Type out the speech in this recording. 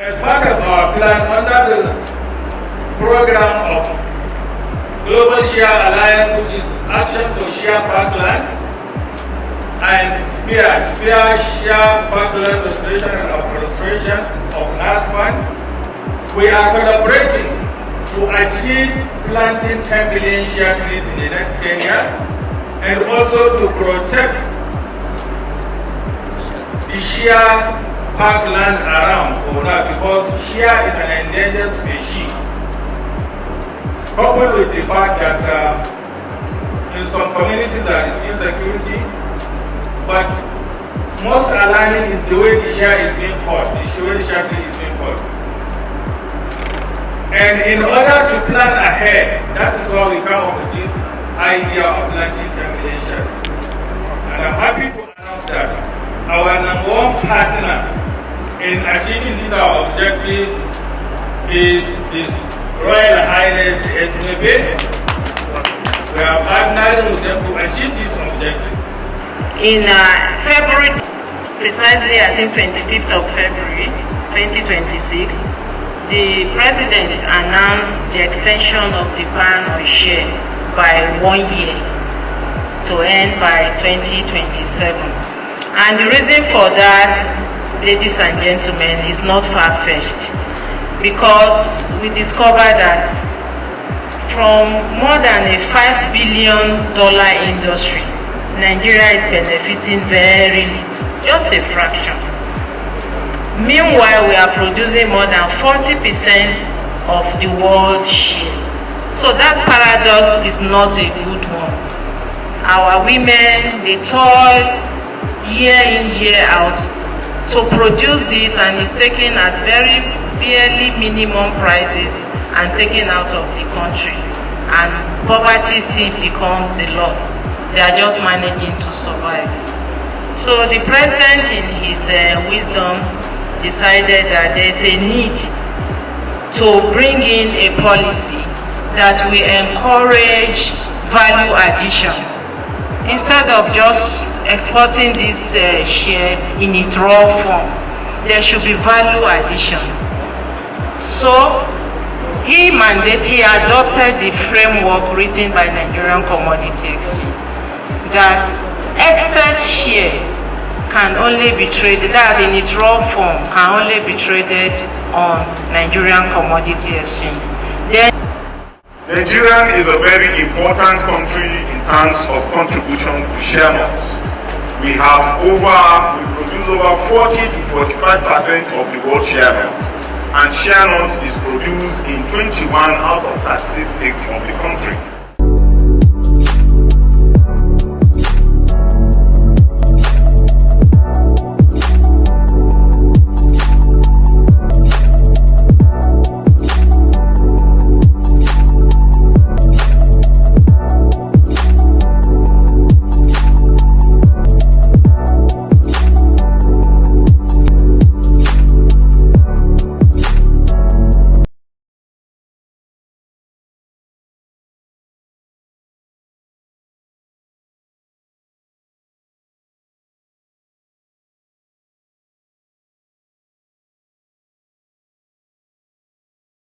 As part of our plan under the program of Global Shea Alliance, which is Action for Shea Parkland, and Shea Parkland Restoration and Afforestation of NASFAN, we are collaborating to achieve planting 10 billion shea trees in the next 10 years, and also to protect the shea parkland around for now, because shea is an endangered species. Coupled with the fact that in some communities there is insecurity, but most alarming is the way the shea is being caught, the way the shea tree is being caught. And in order to plan ahead, that is why we come up with this idea of planting 10 million shea trees. And I'm happy to announce that our #1 partner in achieving this our objective is Royal Highness the SMB. We are partnering with them to achieve this objective. In February, precisely I think 25th of February 2026, the President announced the extension of the ban on Shea by 1 year to end by 2027. And the reason for that, ladies and gentlemen, is not far-fetched, because we discovered that from more than a $5 billion industry, Nigeria is benefiting very little, just a fraction. Meanwhile, we are producing more than 40% of the world's shea. So that paradox is not a good one. Our women, they toil year in, year out to produce this, and it's taken at very barely minimum prices and taken out of the country. And poverty still becomes a lot. They are just managing to survive. So the President, in his wisdom, decided that there's a need to bring in a policy that will encourage value addition. Instead of just exporting this shea in its raw form, there should be value addition. So he adopted the framework written by Nigerian Commodity Exchange, that excess shea can only be traded, that's in its raw form, can only be traded on Nigerian Commodity Exchange. Nigeria is a very important country in terms of contribution to shea nuts. We produce over 40 to 45% of the world shea nuts, and shea nuts is produced in 21 out of 36 states of the country.